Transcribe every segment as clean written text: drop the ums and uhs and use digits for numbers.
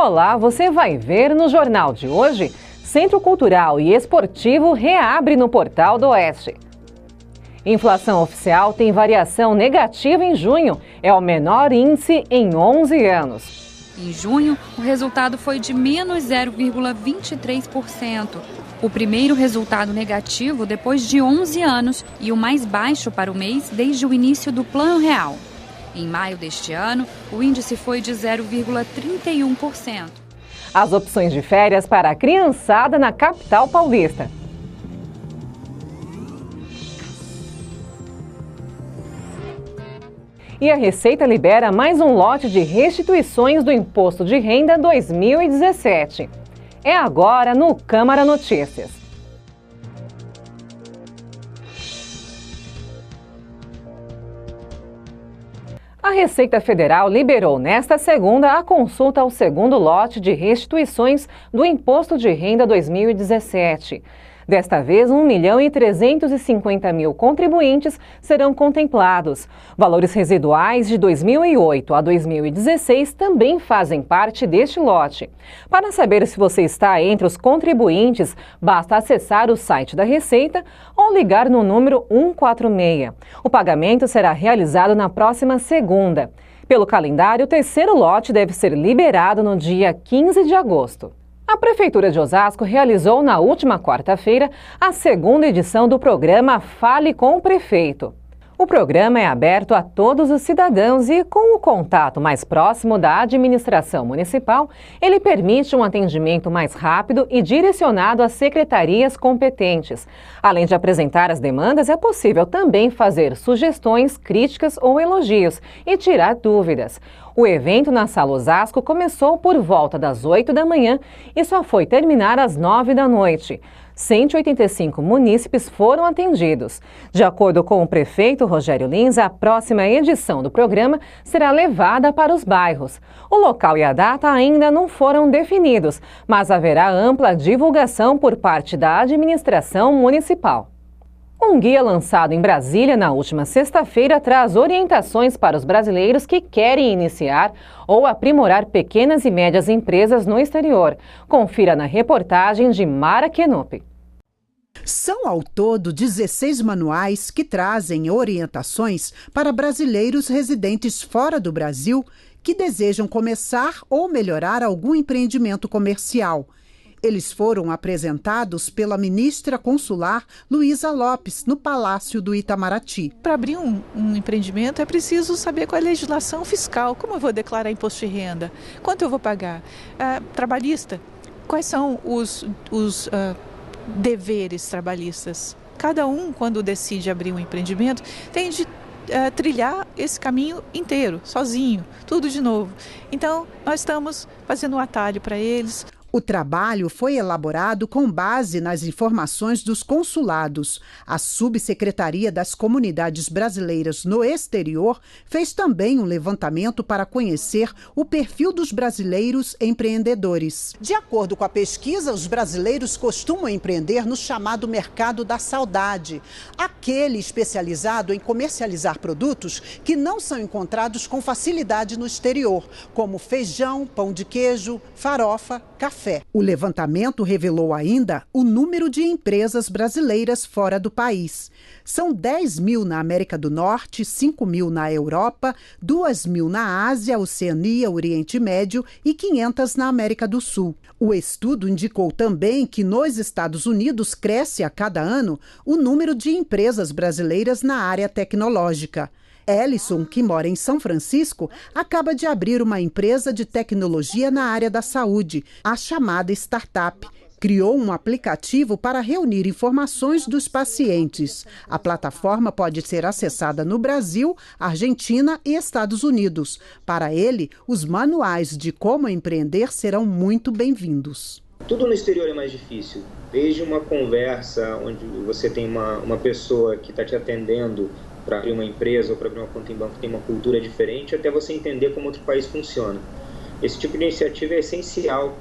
Olá, você vai ver no jornal de hoje: Centro Cultural e Esportivo reabre no Portal do Oeste. Inflação oficial tem variação negativa em junho, é o menor índice em 11 anos. Em junho, o resultado foi de menos 0,23%. O primeiro resultado negativo depois de 11 anos e o mais baixo para o mês desde o início do Plano Real. Em maio deste ano, o índice foi de 0,31%. As opções de férias para a criançada na capital paulista. E a Receita libera mais um lote de restituições do Imposto de Renda 2017. É agora no Câmara Notícias. A Receita Federal liberou nesta segunda a consulta ao segundo lote de restituições do Imposto de Renda 2017. Desta vez, 1.350.000 contribuintes serão contemplados. Valores residuais de 2008 a 2016 também fazem parte deste lote. Para saber se você está entre os contribuintes, basta acessar o site da Receita ou ligar no número 146. O pagamento será realizado na próxima segunda. Pelo calendário, o terceiro lote deve ser liberado no dia 15 de agosto. A Prefeitura de Osasco realizou na última quarta-feira a segunda edição do programa Fale com o Prefeito. O programa é aberto a todos os cidadãos e, com o contato mais próximo da administração municipal, ele permite um atendimento mais rápido e direcionado às secretarias competentes. Além de apresentar as demandas, é possível também fazer sugestões, críticas ou elogios e tirar dúvidas. O evento na Sala Osasco começou por volta das 8 da manhã e só foi terminar às 9 da noite. 185 munícipes foram atendidos. De acordo com o prefeito Rogério Lins, a próxima edição do programa será levada para os bairros. O local e a data ainda não foram definidos, mas haverá ampla divulgação por parte da administração municipal. Um guia lançado em Brasília na última sexta-feira traz orientações para os brasileiros que querem iniciar ou aprimorar pequenas e médias empresas no exterior. Confira na reportagem de Mara Kenup. São ao todo 16 manuais que trazem orientações para brasileiros residentes fora do Brasil que desejam começar ou melhorar algum empreendimento comercial. Eles foram apresentados pela ministra consular Luísa Lopes, no Palácio do Itamaraty. Para abrir um empreendimento é preciso saber qual é a legislação fiscal, como eu vou declarar imposto de renda, quanto eu vou pagar, trabalhista, quais são os deveres trabalhistas. Cada um, quando decide abrir um empreendimento, tem de trilhar esse caminho inteiro, sozinho, tudo de novo. Então, nós estamos fazendo um atalho para eles. O trabalho foi elaborado com base nas informações dos consulados. A Subsecretaria das Comunidades Brasileiras no Exterior fez também um levantamento para conhecer o perfil dos brasileiros empreendedores. De acordo com a pesquisa, os brasileiros costumam empreender no chamado mercado da saudade, aquele especializado em comercializar produtos que não são encontrados com facilidade no exterior, como feijão, pão de queijo, farofa, café. O levantamento revelou ainda o número de empresas brasileiras fora do país. São 10.000 na América do Norte, 5.000 na Europa, 2.000 na Ásia, Oceania, Oriente Médio e 500 na América do Sul. O estudo indicou também que nos Estados Unidos cresce a cada ano o número de empresas brasileiras na área tecnológica. Ellison, que mora em São Francisco, acaba de abrir uma empresa de tecnologia na área da saúde, a chamada Startup. Criou um aplicativo para reunir informações dos pacientes. A plataforma pode ser acessada no Brasil, Argentina e Estados Unidos. Para ele, os manuais de como empreender serão muito bem-vindos. Tudo no exterior é mais difícil. Desde uma conversa onde você tem uma pessoa que está te atendendo para abrir uma empresa ou para abrir uma conta em banco que tem uma cultura diferente, até você entender como outro país funciona. Esse tipo de iniciativa é essencial,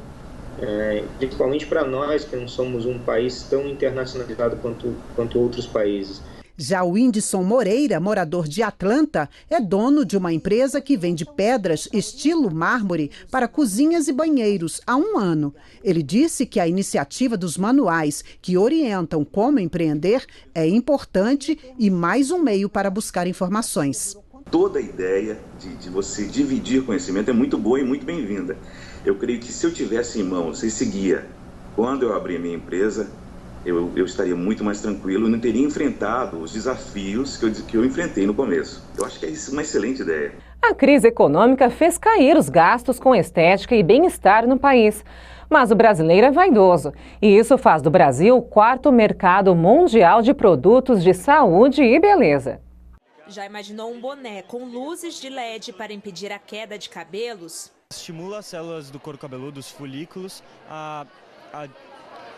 principalmente para nós, que não somos um país tão internacionalizado quanto outros países. Já o Whindersson Moreira, morador de Atlanta, é dono de uma empresa que vende pedras estilo mármore para cozinhas e banheiros há 1 ano. Ele disse que a iniciativa dos manuais que orientam como empreender é importante e mais um meio para buscar informações. Toda a ideia de você dividir conhecimento é muito boa e muito bem-vinda. Eu creio que se eu tivesse em mãos esse guia, quando eu abrir a minha empresa, eu estaria muito mais tranquilo e não teria enfrentado os desafios que eu enfrentei no começo. Eu acho que é uma excelente ideia. A crise econômica fez cair os gastos com estética e bem-estar no país. Mas o brasileiro é vaidoso e isso faz do Brasil o 4º mercado mundial de produtos de saúde e beleza. Já imaginou um boné com luzes de LED para impedir a queda de cabelos? Estimula as células do couro cabeludo, os folículos, a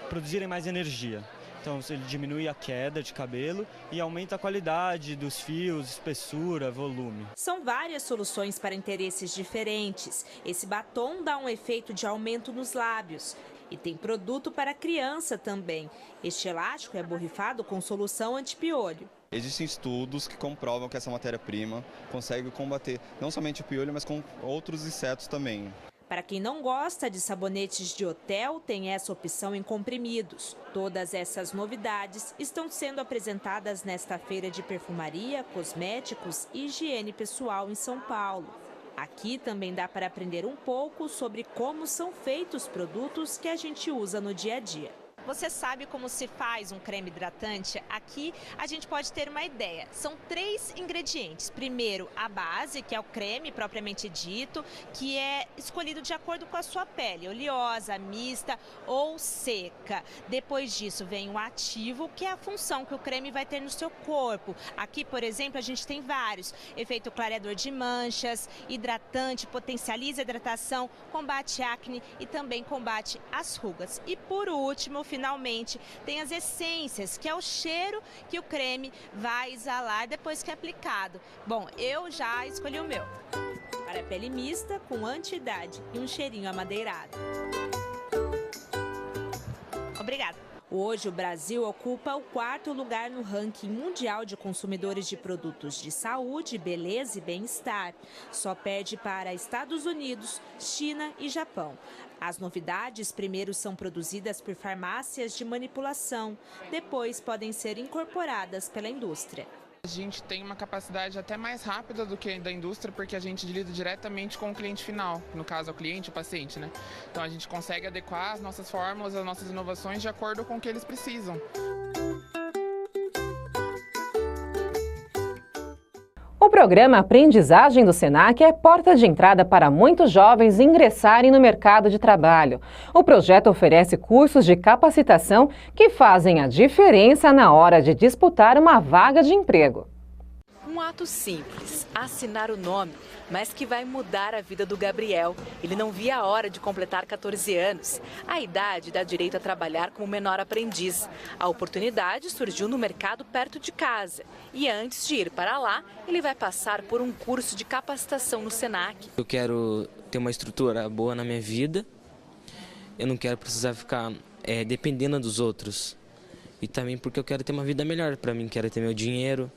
produzirem mais energia. Então ele diminui a queda de cabelo e aumenta a qualidade dos fios, espessura, volume. São várias soluções para interesses diferentes. Esse batom dá um efeito de aumento nos lábios. E tem produto para criança também. Este elástico é borrifado com solução anti-piolho. Existem estudos que comprovam que essa matéria-prima consegue combater não somente o piolho, mas com outros insetos também. Para quem não gosta de sabonetes de hotel, tem essa opção em comprimidos. Todas essas novidades estão sendo apresentadas nesta feira de perfumaria, cosméticos e higiene pessoal em São Paulo. Aqui também dá para aprender um pouco sobre como são feitos os produtos que a gente usa no dia a dia. Você sabe como se faz um creme hidratante? Aqui a gente pode ter uma ideia. São 3 ingredientes. Primeiro, a base, que é o creme propriamente dito, que é escolhido de acordo com a sua pele, oleosa, mista ou seca. Depois disso vem o ativo, que é a função que o creme vai ter no seu corpo. Aqui, por exemplo, a gente tem vários. Efeito clareador de manchas, hidratante, potencializa a hidratação, combate acne e também combate as rugas. E por último, finalmente, tem as essências, que é o cheiro que o creme vai exalar depois que é aplicado. Bom, eu já escolhi o meu. Para pele mista, com anti-idade e um cheirinho amadeirado. Obrigada. Hoje, o Brasil ocupa o 4º lugar no ranking mundial de consumidores de produtos de saúde, beleza e bem-estar. Só perde para Estados Unidos, China e Japão. As novidades primeiro são produzidas por farmácias de manipulação, depois podem ser incorporadas pela indústria. A gente tem uma capacidade até mais rápida do que da indústria, porque a gente lida diretamente com o cliente final, no caso, o cliente, o paciente, né? Então a gente consegue adequar as nossas fórmulas, as nossas inovações de acordo com o que eles precisam. O programa Aprendizagem do Senac é porta de entrada para muitos jovens ingressarem no mercado de trabalho. O projeto oferece cursos de capacitação que fazem a diferença na hora de disputar uma vaga de emprego. Um ato simples, assinar o nome, mas que vai mudar a vida do Gabriel. Ele não via a hora de completar 14 anos. A idade dá direito a trabalhar como menor aprendiz. A oportunidade surgiu no mercado perto de casa. E antes de ir para lá, ele vai passar por um curso de capacitação no Senac. Eu quero ter uma estrutura boa na minha vida. Eu não quero precisar ficar dependendo dos outros. E também porque eu quero ter uma vida melhor para mim. Quero ter meu dinheiro.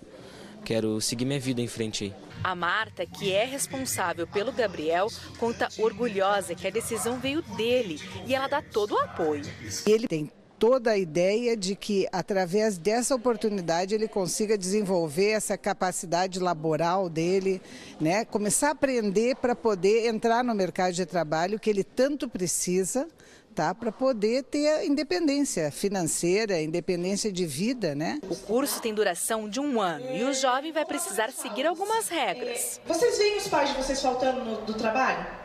Quero seguir minha vida em frente aí. A Marta, que é responsável pelo Gabriel, conta orgulhosa que a decisão veio dele e ela dá todo o apoio. Ele tem toda a ideia de que, através dessa oportunidade, ele consiga desenvolver essa capacidade laboral dele, né? Começar a aprender para poder entrar no mercado de trabalho que ele tanto precisa, tá? Para poder ter a independência financeira, independência de vida, né? O curso tem duração de 1 ano e o jovem vai precisar seguir algumas regras. Vocês veem os pais de vocês faltando do trabalho?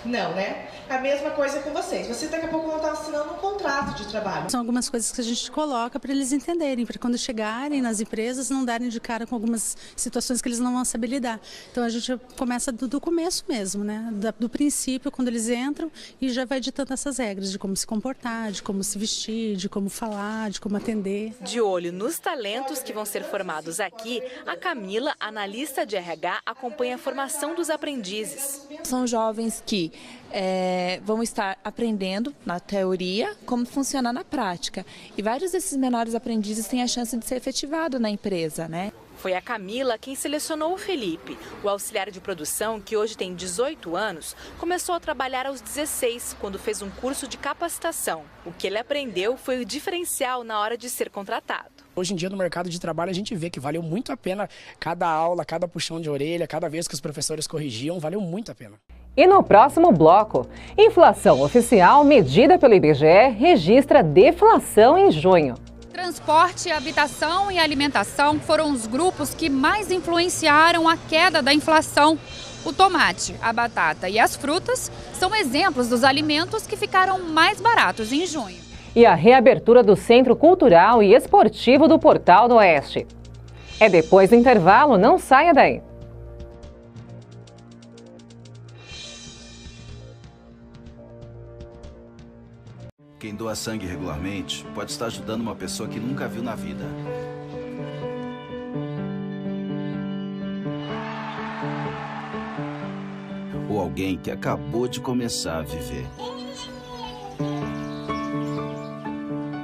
Não, né? A mesma coisa com vocês. Você daqui a pouco vão estar assinando um contrato de trabalho. São algumas coisas que a gente coloca para eles entenderem, para quando chegarem nas empresas não darem de cara com algumas situações que eles não vão saber lidar. Então a gente começa do começo mesmo, né? Do princípio, quando eles entram, e já vai ditando essas regras de como se comportar, de como se vestir, de como falar, de como atender. De olho nos talentos que vão ser formados aqui, a Camila, analista de RH, acompanha a formação dos aprendizes. São jovens que que vão estar aprendendo na teoria como funciona na prática. E vários desses menores aprendizes têm a chance de ser efetivado na empresa, né? Foi a Camila quem selecionou o Felipe. O auxiliar de produção, que hoje tem 18 anos, começou a trabalhar aos 16, quando fez um curso de capacitação. O que ele aprendeu foi o diferencial na hora de ser contratado. Hoje em dia, no mercado de trabalho, a gente vê que valeu muito a pena cada aula, cada puxão de orelha, cada vez que os professores corrigiam, valeu muito a pena. E no próximo bloco, inflação oficial medida pelo IBGE registra deflação em junho. Transporte, habitação e alimentação foram os grupos que mais influenciaram a queda da inflação. O tomate, a batata e as frutas são exemplos dos alimentos que ficaram mais baratos em junho. E a reabertura do Centro Cultural e Esportivo do Portal do Oeste. É depois do intervalo, não saia daí. Quem doa sangue regularmente pode estar ajudando uma pessoa que nunca viu na vida. Ou alguém que acabou de começar a viver.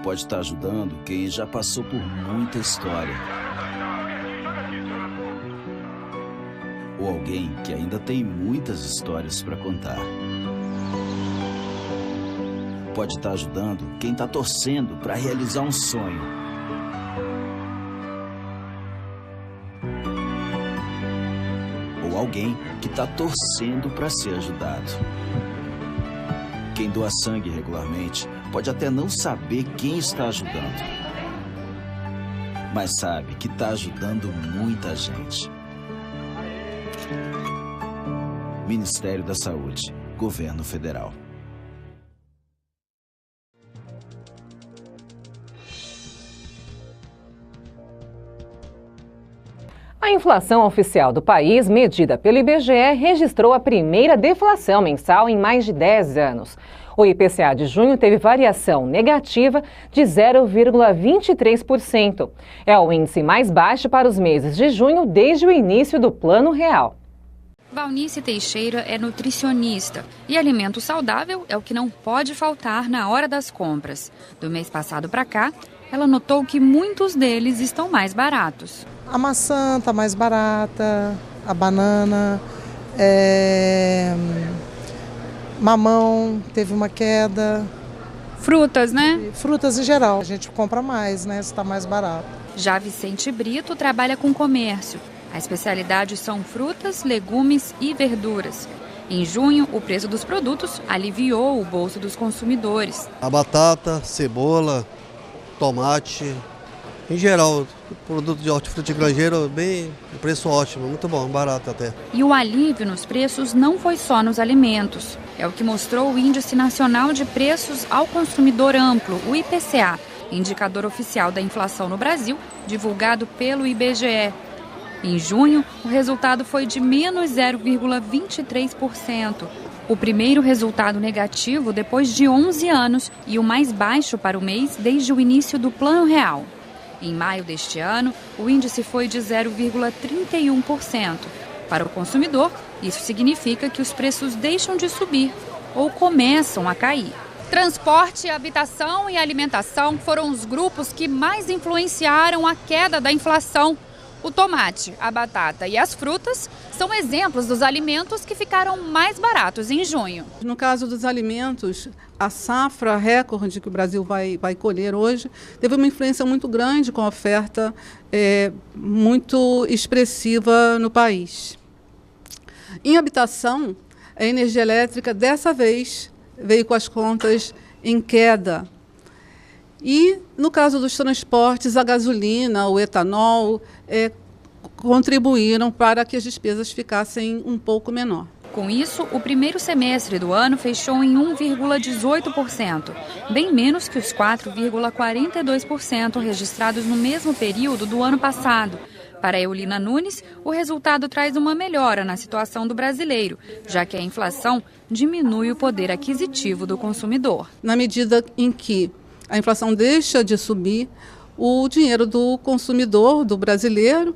Pode estar ajudando quem já passou por muita história. Ou alguém que ainda tem muitas histórias para contar. Pode estar ajudando quem está torcendo para realizar um sonho. Ou alguém que está torcendo para ser ajudado. Quem doa sangue regularmente pode até não saber quem está ajudando, mas sabe que está ajudando muita gente. Ministério da Saúde, Governo Federal. A inflação oficial do país, medida pelo IBGE, registrou a primeira deflação mensal em mais de 10 anos. O IPCA de junho teve variação negativa de 0,23%. É o índice mais baixo para os meses de junho desde o início do Plano Real. Valnice Teixeira é nutricionista e alimento saudável é o que não pode faltar na hora das compras. Do mês passado para cá, ela notou que muitos deles estão mais baratos. A maçã está mais barata, a banana, mamão teve uma queda. Frutas, né? Frutas em geral, a gente compra mais, né? Está mais barato. Já Vicente Brito trabalha com comércio. A especialidade são frutas, legumes e verduras. Em junho, o preço dos produtos aliviou o bolso dos consumidores. A batata, cebola, tomate, em geral, produto de hortifruti granjeiro, bem, preço ótimo, muito bom, barato até. E o alívio nos preços não foi só nos alimentos. É o que mostrou o Índice Nacional de Preços ao Consumidor Amplo, o IPCA, indicador oficial da inflação no Brasil, divulgado pelo IBGE. Em junho, o resultado foi de menos 0,23%. O primeiro resultado negativo depois de 11 anos e o mais baixo para o mês desde o início do Plano Real. Em maio deste ano, o índice foi de 0,31%. Para o consumidor, isso significa que os preços deixam de subir ou começam a cair. Transporte, habitação e alimentação foram os grupos que mais influenciaram a queda da inflação. O tomate, a batata e as frutas são exemplos dos alimentos que ficaram mais baratos em junho. No caso dos alimentos, a safra recorde que o Brasil vai colher hoje teve uma influência muito grande com a oferta muito expressiva no país. Em habitação, a energia elétrica dessa vez veio com as contas em queda. E, no caso dos transportes, a gasolina, o etanol, contribuíram para que as despesas ficassem um pouco menor. Com isso, o primeiro semestre do ano fechou em 1,18%, bem menos que os 4,42% registrados no mesmo período do ano passado. Para Eulina Nunes, o resultado traz uma melhora na situação do brasileiro, já que a inflação diminui o poder aquisitivo do consumidor. Na medida em que a inflação deixa de subir, o dinheiro do consumidor, do brasileiro,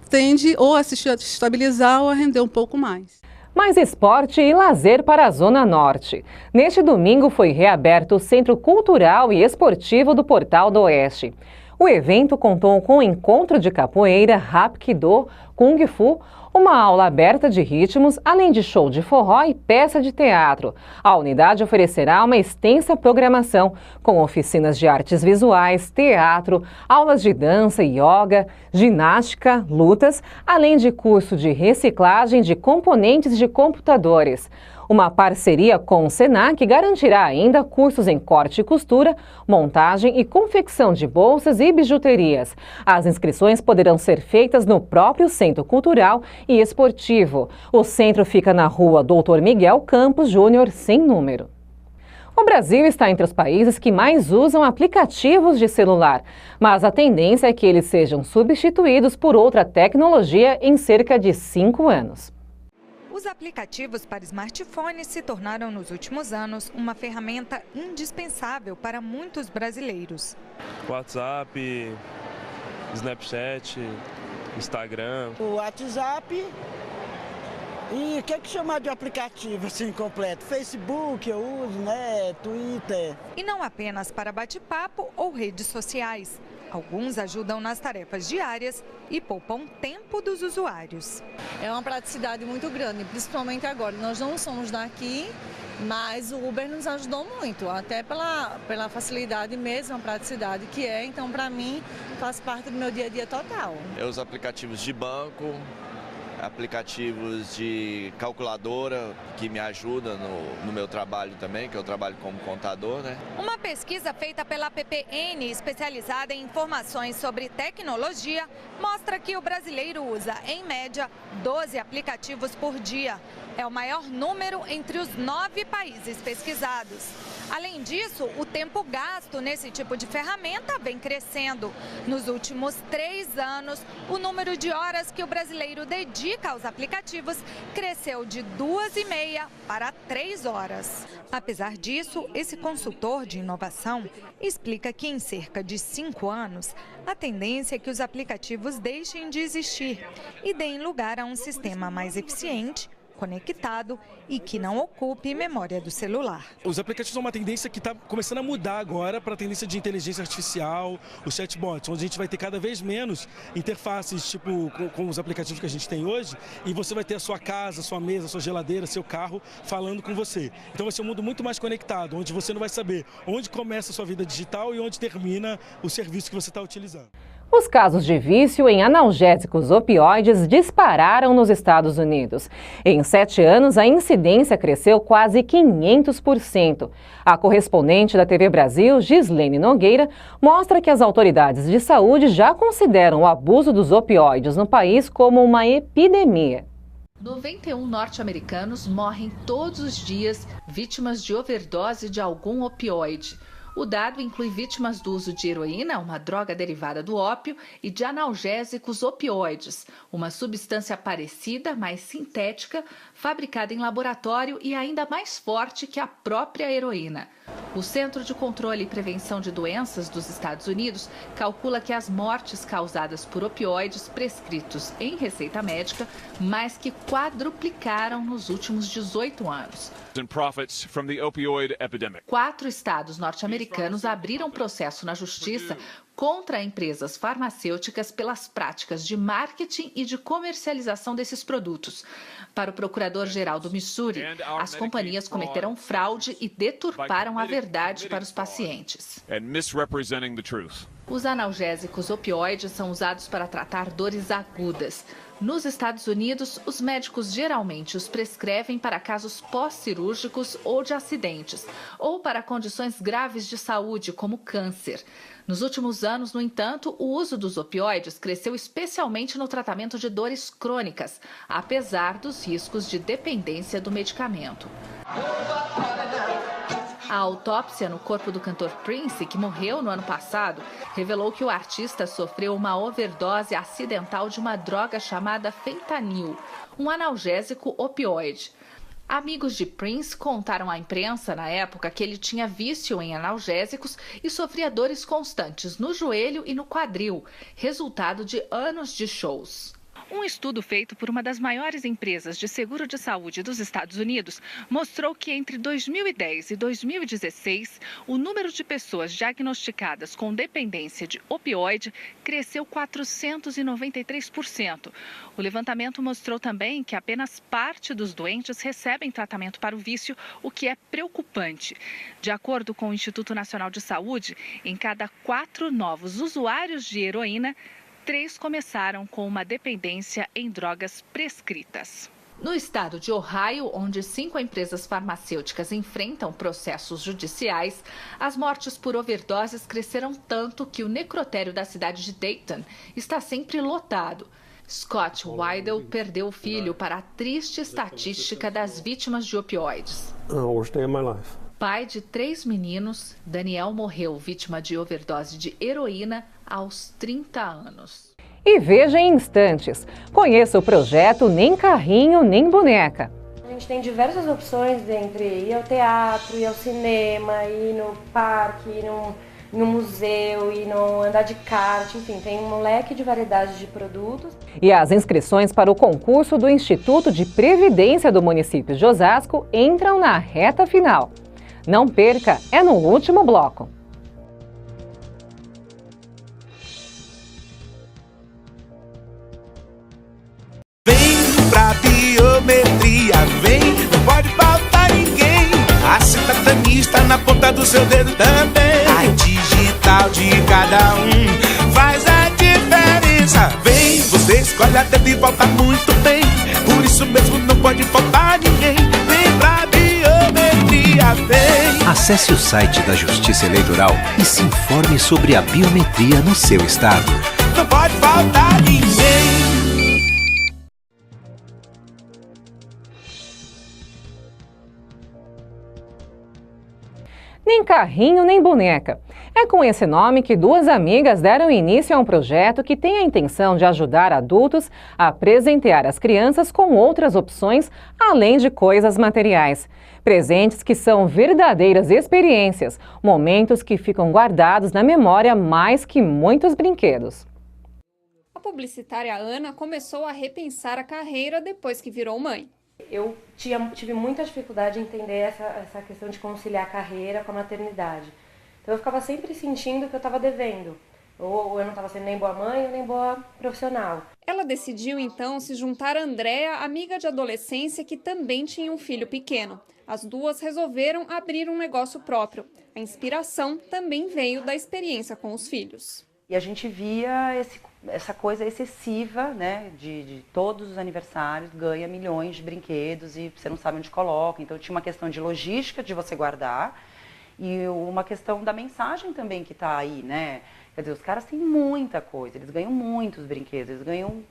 tende ou a se estabilizar ou a render um pouco mais. Mais esporte e lazer para a Zona Norte. Neste domingo foi reaberto o Centro Cultural e Esportivo do Portal do Oeste. O evento contou com o encontro de capoeira, Hapkido, Kung Fu, uma aula aberta de ritmos, além de show de forró e peça de teatro. A unidade oferecerá uma extensa programação, com oficinas de artes visuais, teatro, aulas de dança e yoga, ginástica, lutas, além de curso de reciclagem de componentes de computadores. Uma parceria com o Senac garantirá ainda cursos em corte e costura, montagem e confecção de bolsas e bijuterias. As inscrições poderão ser feitas no próprio Centro Cultural e Esportivo. O centro fica na rua Dr. Miguel Campos Júnior, sem número. O Brasil está entre os países que mais usam aplicativos de celular, mas a tendência é que eles sejam substituídos por outra tecnologia em cerca de 5 anos. Os aplicativos para smartphones se tornaram nos últimos anos uma ferramenta indispensável para muitos brasileiros. WhatsApp, Snapchat, Instagram. O WhatsApp e o que chamar de aplicativo assim completo? Facebook eu uso, né? Twitter. E não apenas para bate-papo ou redes sociais. Alguns ajudam nas tarefas diárias e poupam tempo dos usuários. É uma praticidade muito grande, principalmente agora. Nós não somos daqui, mas o Uber nos ajudou muito, até pela facilidade mesmo, a praticidade que é. Então, para mim, faz parte do meu dia a dia total. Eu uso aplicativos de banco, aplicativos de calculadora que me ajudam no meu trabalho também, que eu trabalho como contador, né? Uma pesquisa feita pela PPN, especializada em informações sobre tecnologia, mostra que o brasileiro usa, em média, 12 aplicativos por dia. É o maior número entre os 9 países pesquisados. Além disso, o tempo gasto nesse tipo de ferramenta vem crescendo. Nos últimos 3 anos, o número de horas que o brasileiro dedica aos aplicativos cresceu de 2,5 para 3 horas. Apesar disso, esse consultor de inovação explica que em cerca de 5 anos, a tendência é que os aplicativos deixem de existir e deem lugar a um sistema mais eficiente, conectado e que não ocupe memória do celular. Os aplicativos são uma tendência que está começando a mudar agora para a tendência de inteligência artificial, os chatbots, onde a gente vai ter cada vez menos interfaces tipo com os aplicativos que a gente tem hoje, e você vai ter a sua casa, sua mesa, sua geladeira, seu carro falando com você. Então vai ser um mundo muito mais conectado, onde você não vai saber onde começa a sua vida digital e onde termina o serviço que você está utilizando. Os casos de vício em analgésicos opioides dispararam nos Estados Unidos. Em 7 anos, a incidência cresceu quase 500%. A correspondente da TV Brasil, Gislene Nogueira, mostra que as autoridades de saúde já consideram o abuso dos opioides no país como uma epidemia. 91 norte-americanos morrem todos os dias vítimas de overdose de algum opioide. O dado inclui vítimas do uso de heroína, uma droga derivada do ópio, e de analgésicos opioides, uma substância parecida, mas sintética, fabricada em laboratório e ainda mais forte que a própria heroína. O Centro de Controle e Prevenção de Doenças dos Estados Unidos calcula que as mortes causadas por opioides prescritos em receita médica mais que quadruplicaram nos últimos 18 anos. 4 estados norte-americanos abriram processo na justiça contra empresas farmacêuticas pelas práticas de marketing e de comercialização desses produtos. Para o procurador-geral do Missouri, as companhias cometeram fraude e deturparam a verdade para os pacientes. Os analgésicos opioides são usados para tratar dores agudas. Nos Estados Unidos, os médicos geralmente os prescrevem para casos pós-cirúrgicos ou de acidentes, ou para condições graves de saúde, como câncer. Nos últimos anos, no entanto, o uso dos opioides cresceu especialmente no tratamento de dores crônicas, apesar dos riscos de dependência do medicamento. A autópsia no corpo do cantor Prince, que morreu no ano passado, revelou que o artista sofreu uma overdose acidental de uma droga chamada fentanil, um analgésico opioide. Amigos de Prince contaram à imprensa na época que ele tinha vício em analgésicos e sofria dores constantes no joelho e no quadril, resultado de anos de shows. Um estudo feito por uma das maiores empresas de seguro de saúde dos Estados Unidos mostrou que entre 2010 e 2016, o número de pessoas diagnosticadas com dependência de opioide cresceu 493%. O levantamento mostrou também que apenas parte dos doentes recebem tratamento para o vício, o que é preocupante. De acordo com o Instituto Nacional de Saúde, em cada 4 novos usuários de heroína, 3 começaram com uma dependência em drogas prescritas. No estado de Ohio, onde 5 empresas farmacêuticas enfrentam processos judiciais, as mortes por overdoses cresceram tanto que o necrotério da cidade de Dayton está sempre lotado. Scott Weidel perdeu o filho para a triste estatística das vítimas de opioides. Pai de 3 meninos, Daniel morreu vítima de overdose de heroína aos 30 anos. E veja em instantes. Conheça o projeto Nem Carrinho, Nem Boneca. A gente tem diversas opções entre ir ao teatro, ir ao cinema, ir no parque, ir no museu, ir andar de kart, enfim, tem um leque de variedades de produtos. E as inscrições para o concurso do Instituto de Previdência do município de Osasco entram na reta final. Não perca, é no último bloco. Vem pra biometria, vem, não pode faltar ninguém. A cidadania está na ponta do seu dedo também. A digital de cada um faz a diferença. Vem, você escolhe até de volta muito bem. Por isso mesmo não pode faltar ninguém. Vem pra biometria, vem. Acesse o site da Justiça Eleitoral e se informe sobre a biometria no seu estado. Não pode faltar ninguém. Nem carrinho, nem boneca. É com esse nome que 2 amigas deram início a um projeto que tem a intenção de ajudar adultos a presentear as crianças com outras opções, além de coisas materiais. Presentes que são verdadeiras experiências, momentos que ficam guardados na memória mais que muitos brinquedos. A publicitária Ana começou a repensar a carreira depois que virou mãe. Eu tive muita dificuldade em entender essa questão de conciliar a carreira com a maternidade. Então eu ficava sempre sentindo que eu estava devendo. Ou eu não estava sendo nem boa mãe, nem boa profissional. Ela decidiu então se juntar a Andréa, amiga de adolescência que também tinha um filho pequeno. As duas resolveram abrir um negócio próprio. A inspiração também veio da experiência com os filhos. E a gente via essa coisa excessiva, né, de todos os aniversários, ganha milhões de brinquedos e você não sabe onde coloca. Então tinha uma questão de logística de você guardar e uma questão da mensagem também que está aí, né? Quer dizer, os caras têm muita coisa, eles ganham muitos brinquedos, eles ganham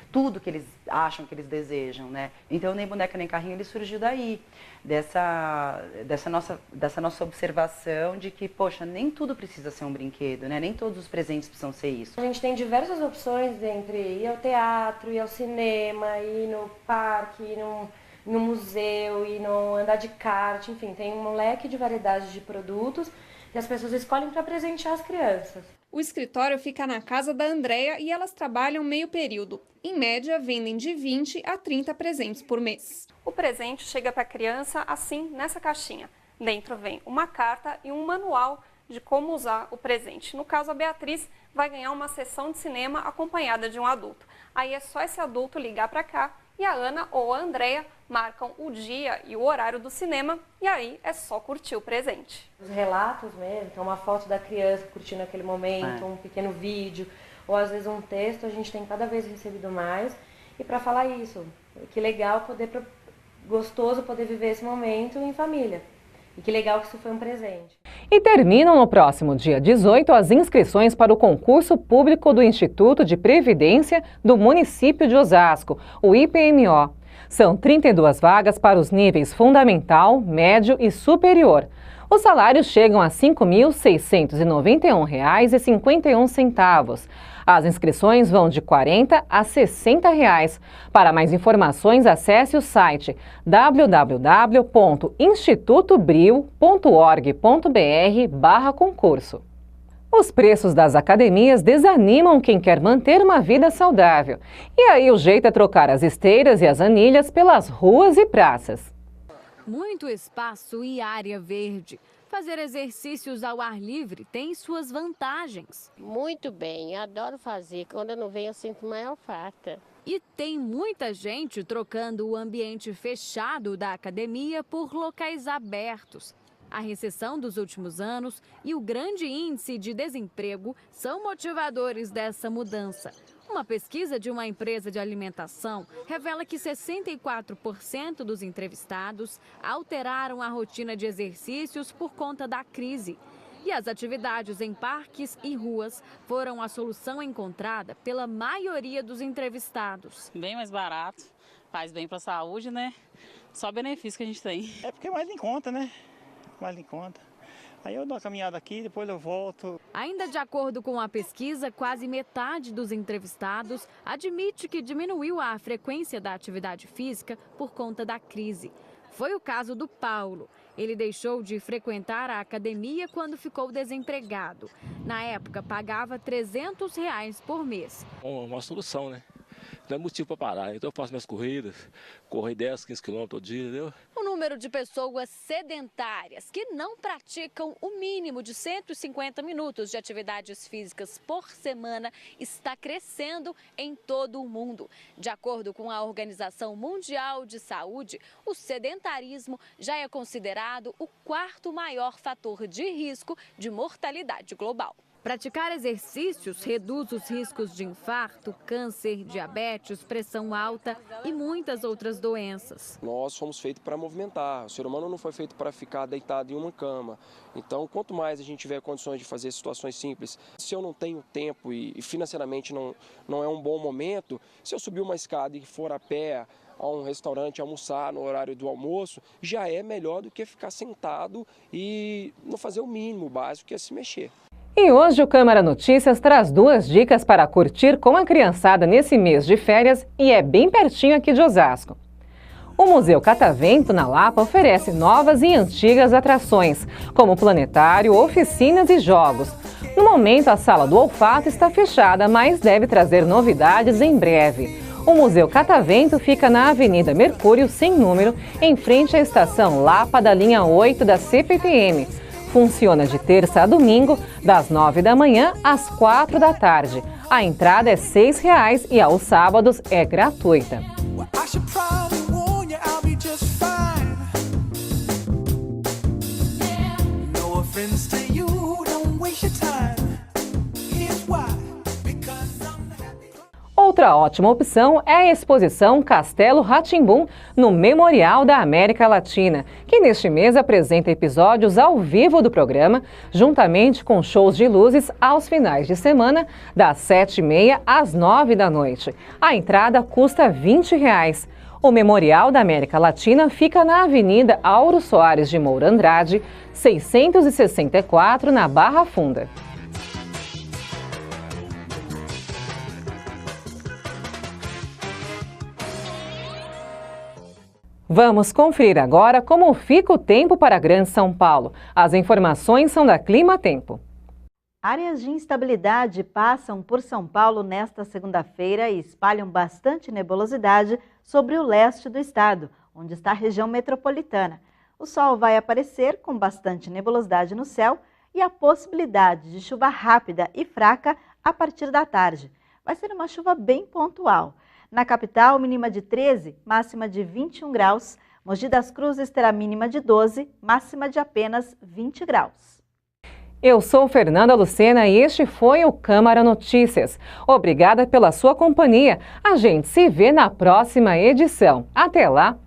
tudo que eles acham que eles desejam, né? Então, Nem Boneca Nem Carrinho, ele surgiu daí, dessa nossa observação de que, poxa, nem tudo precisa ser um brinquedo, né? Nem todos os presentes precisam ser isso. A gente tem diversas opções entre ir ao teatro, ir ao cinema, ir no parque, ir no museu, ir andar de kart, enfim, tem um leque de variedades de produtos que as pessoas escolhem para presentear as crianças. O escritório fica na casa da Andréa e elas trabalham meio período. Em média, vendem de 20 a 30 presentes por mês. O presente chega para a criança assim, nessa caixinha. Dentro vem uma carta e um manual de como usar o presente. No caso, a Beatriz vai ganhar uma sessão de cinema acompanhada de um adulto. Aí é só esse adulto ligar para cá e a Ana ou a Andréa marcam o dia e o horário do cinema e aí é só curtir o presente. Os relatos mesmo, então uma foto da criança curtindo aquele momento, um pequeno vídeo, ou às vezes um texto, a gente tem cada vez recebido mais. E para falar isso, que legal gostoso poder viver esse momento em família. E que legal que isso foi um presente. E terminam no próximo dia 18 as inscrições para o concurso público do Instituto de Previdência do município de Osasco, o IPMO. São 32 vagas para os níveis fundamental, médio e superior. Os salários chegam a R$ 5.691,51. As inscrições vão de R$ 40 a R$ 60. Para mais informações, acesse o site www.institutobril.org.br/concurso. Os preços das academias desanimam quem quer manter uma vida saudável. E aí o jeito é trocar as esteiras e as anilhas pelas ruas e praças. Muito espaço e área verde. Fazer exercícios ao ar livre tem suas vantagens. Muito bem, adoro fazer. Quando eu não venho, eu sinto maior falta. E tem muita gente trocando o ambiente fechado da academia por locais abertos. A recessão dos últimos anos e o grande índice de desemprego são motivadores dessa mudança. Uma pesquisa de uma empresa de alimentação revela que 64% dos entrevistados alteraram a rotina de exercícios por conta da crise. E as atividades em parques e ruas foram a solução encontrada pela maioria dos entrevistados. Bem mais barato, faz bem para a saúde, né? Só benefício que a gente tem. É porque é mais em conta, né? Mais em conta. Aí eu dou uma caminhada aqui, depois eu volto. Ainda de acordo com a pesquisa, quase metade dos entrevistados admite que diminuiu a frequência da atividade física por conta da crise. Foi o caso do Paulo. Ele deixou de frequentar a academia quando ficou desempregado. Na época, pagava R$300 por mês. Uma solução, né? Não é motivo para parar. Então eu faço minhas corridas, corro 10, 15 km todo dia, entendeu? O número de pessoas sedentárias que não praticam o mínimo de 150 minutos de atividades físicas por semana está crescendo em todo o mundo. De acordo com a Organização Mundial de Saúde, o sedentarismo já é considerado o quarto maior fator de risco de mortalidade global. Praticar exercícios reduz os riscos de infarto, câncer, diabetes, pressão alta e muitas outras doenças. Nós fomos feitos para movimentar. O ser humano não foi feito para ficar deitado em uma cama. Então, quanto mais a gente tiver condições de fazer situações simples, se eu não tenho tempo e financeiramente não é um bom momento, se eu subir uma escada e for a pé a um restaurante almoçar no horário do almoço, já é melhor do que ficar sentado e não fazer o mínimo básico, que é se mexer. E hoje o Câmara Notícias traz 2 dicas para curtir com a criançada nesse mês de férias e é bem pertinho aqui de Osasco. O Museu Catavento, na Lapa, oferece novas e antigas atrações, como planetário, oficinas e jogos. No momento, a Sala do Olfato está fechada, mas deve trazer novidades em breve. O Museu Catavento fica na Avenida Mercúrio, sem número, em frente à estação Lapa da linha 8 da CPTM. Funciona de terça a domingo, das 9 da manhã às 4 da tarde. A entrada é R$6 e aos sábados é gratuita. Outra ótima opção é a exposição Castelo Rá-Tim-Bum no Memorial da América Latina, que neste mês apresenta episódios ao vivo do programa, juntamente com shows de luzes aos finais de semana, das 7h30 às 9 da noite. A entrada custa R$20. O Memorial da América Latina fica na Avenida Auro Soares de Moura Andrade, 664, na Barra Funda. Vamos conferir agora como fica o tempo para a Grande São Paulo. As informações são da Clima Tempo. Áreas de instabilidade passam por São Paulo nesta segunda-feira e espalham bastante nebulosidade sobre o leste do estado, onde está a região metropolitana. O sol vai aparecer com bastante nebulosidade no céu e a possibilidade de chuva rápida e fraca a partir da tarde. Vai ser uma chuva bem pontual. Na capital, mínima de 13, máxima de 21 graus. Mogi das Cruzes terá mínima de 12, máxima de apenas 20 graus. Eu sou Fernanda Lucena e este foi o Câmara Notícias. Obrigada pela sua companhia. A gente se vê na próxima edição. Até lá!